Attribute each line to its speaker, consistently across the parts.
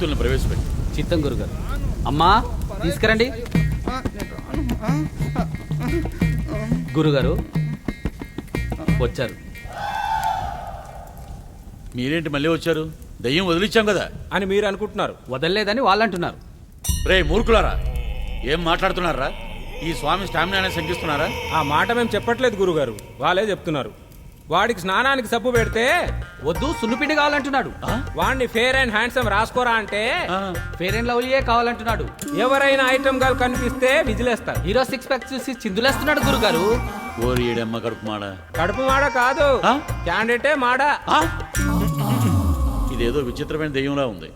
Speaker 1: మూర్తుల్ని ప్రవేశపెట్టి.
Speaker 2: చిత్తం గురుగారు. అమ్మా తీసుకురండి. గురుగారు వచ్చారు.
Speaker 1: మీరేంటి మళ్ళీ వచ్చారు? దయ్యం వదిలిచ్చాం కదా
Speaker 3: అని మీరు అనుకుంటున్నారు.
Speaker 2: వదలలేదని వాళ్ళు అంటున్నారు.
Speaker 1: రే మూర్ఖులారా, ఏం మాట్లాడుతున్నారా? ఈ స్వామి స్టామినానే శంకిస్తున్నారా?
Speaker 3: ఆ మాట మేము చెప్పట్లేదు గురుగారు, వాళ్ళే చెప్తున్నారు. వాడికి స్నానానికి సబ్బు పెడితే
Speaker 2: వద్దు సున్నుపిండి కావాలంటున్నాడు.
Speaker 3: వాడిని ఫేర్ అండ్ హ్యాండ్సమ్ రాసుకోరా అంటే
Speaker 2: ఫేర్ అండ్ లవ్లీయే కావాలంటున్నాడు.
Speaker 3: ఎవరైనా ఐటమ్ గా కనిపిస్తే విజిలేస్తారు.
Speaker 2: హీరో సిక్స్ ప్యాక్ చూసి చిందులేస్తున్నాడు గురుగారు.
Speaker 1: ఓరి ఏడమ్మ కడుపు మాడ.
Speaker 3: కడుపు మాడ కాదు, క్యాండిడేటే మాడ.
Speaker 1: ఇదేదో విచిత్రమైన దెయ్యంలా ఉంది.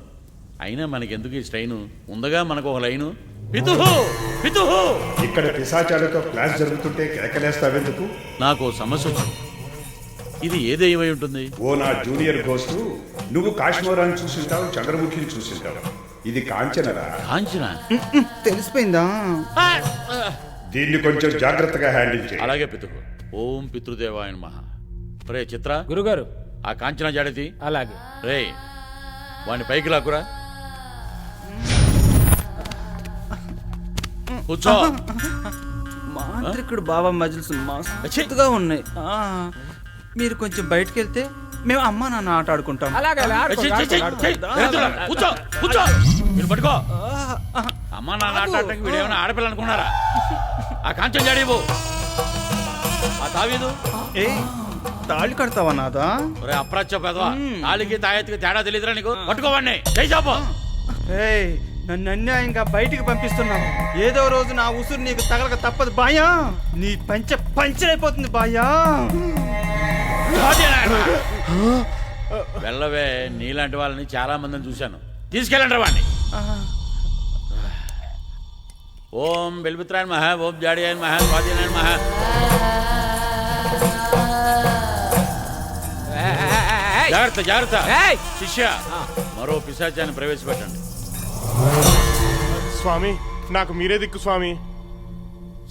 Speaker 1: అయినా మనకెందుకు ఈ స్ట్రైను? ఉందగా మనకు ఒక లైను. పితుహు పితుహు.
Speaker 4: ఇక్కడ పిశాచాలతో క్లాస్ జరుగుతుంటే కేకలేస్తావెందుకు?
Speaker 1: నాకు సమస్య వచ్చింది. ఇది ఏ దెయ్యమై ఉంటుంది?
Speaker 4: ఓ నా జూనియర్ గోస్టు, నువ్వు కాశ్మీరాన్ని చూసింటావు, చంద్రముఖిని చూసింటావు. ఇది కాంచనరా?
Speaker 1: కాంచన
Speaker 5: తెలిసిపోయిందా?
Speaker 4: దీన్ని కొంచెం జాగ్రత్తగా హ్యాండిల్ చేయి.
Speaker 1: అలాగే పితుహు. ఓం పితృదేవాయ నమః. రే చిత్ర,
Speaker 3: గురుగారు
Speaker 1: ఆ కాంచన జాడతి.
Speaker 3: అలాగే.
Speaker 1: రే వాడిని పైకి లాక్కురా. కూర్చో.
Speaker 5: మాంత్రికుడు బాబా మజిల్స్ మస్తుగా ఉన్నాయి. మీరు కొంచెం బయటకు వెళ్తే మేము అమ్మ నాన్న ఆట ఆడుకుంటాం.
Speaker 3: అలాగే
Speaker 1: కూర్చో కూర్చో. మీరు పట్టుకో. అమ్మ నాన్న ఆడటానికి వీడేమైనా ఆడపిల్ల అనుకున్నారా? ఆ కాంచన జాడీవు. ఆ తావీదు.
Speaker 5: ఏ తాళి కడతావా నాదా?
Speaker 1: ఒరే అప్రాచ్య పెదవా, తాళికి తాయెత్తుకి తేడా తెలియదురా నీకు? పట్టుకోవాడిని. జై చాపో.
Speaker 5: నన్ను అన్యాయంగా బయటికి పంపిస్తున్నావు. ఏదో రోజు నా ఉసురు నీకు తగలక తప్పదు బాయా. నీ పంచరైపోతుంది బాయా.
Speaker 1: వెళ్ళవే, నీలాంటి వాళ్ళని చాలా మందిని చూశాను. తీసుకెళ్ళండి వాడిని. ఓం బెల్మిత్రాయన్ మహా, ఓం జాడియాయన్ మహా, స్వాధీనాయన్ మహా. జాగ్రత్త జాగ్రత్త. శిష్య, మరో పిశాచాన్ని ప్రవేశపెట్టండి.
Speaker 6: స్వామి, నాకు మీరే దిక్కు స్వామి.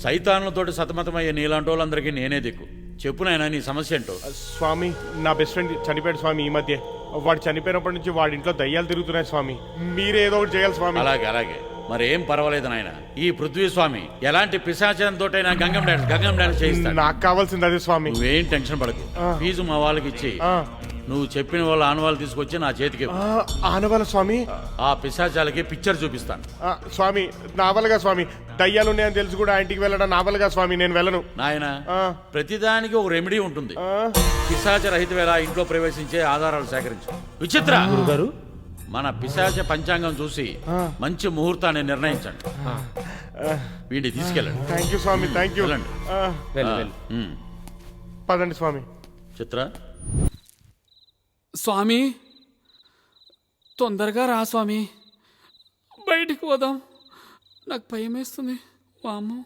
Speaker 1: సైతాన్లతోటి సతమతమయ్యే నీలాంటి వాళ్ళందరికీ నేనే దిక్కు. చెప్పునైనా నీ సమస్య ఏంటో?
Speaker 6: స్వామి, నా బెస్ట్ ఫ్రెండ్ చనిపోయాడు స్వామి ఈ మధ్య. వాడు చనిపోయినప్పటి నుంచి వాడి ఇంట్లో దయ్యాలు తిరుగుతున్నాయి స్వామి. మీరే ఏదో ఒకటి చేయాలి స్వామి.
Speaker 1: అలాగే అలాగే. మరేం పర్వాలేదు నాయన. ఈ పృథ్వీ స్వామి ఎలాంటి పిశాచంతోటైనా గంగం డాన్స్ చేయిస్తాడు.
Speaker 6: నాకు కావాల్సింది అదే స్వామి.
Speaker 1: నువ్వేం టెన్షన్ పడకు. ఫీజు మా వాళ్ళకి ఇచ్చి నువ్వు చెప్పిన వాళ్ళ ఆనవాళ్ళు తీసుకొచ్చి నా చేతికి.
Speaker 6: ఆనవాళ్ళ స్వామి?
Speaker 1: ఆ పిశాచాలకి పిక్చర్ చూపిస్తాను.
Speaker 6: స్వామి నావలగా స్వామి, దయ్యాలు ఉన్నాయని తెలిసి కూడా ఇంటికి వెళ్ళడం నావలగా స్వామి, నేను వెళ్ళను.
Speaker 1: నాయన, ప్రతిదానికి ఒక రెమెడీ ఉంటుంది. పిశాచ రహిత వేళ ఇంట్లో ప్రవేశించే ఆధారాలు సేకరించు. విచిత్ర
Speaker 3: గురుగారు,
Speaker 1: మన పిశాచ పంచాంగం చూసి మంచి ముహూర్తాన్ని నిర్ణయించండి. వీడిని తీసుకెళ్ళండి.
Speaker 6: థ్యాంక్ యూ స్వామి, థ్యాంక్ యూ. పదండి స్వామి.
Speaker 1: చిత్ర,
Speaker 7: స్వామి తొందరగా రా స్వామి, బయటికి పోదాం. నాకు భయం వేస్తుంది. వామ్మో.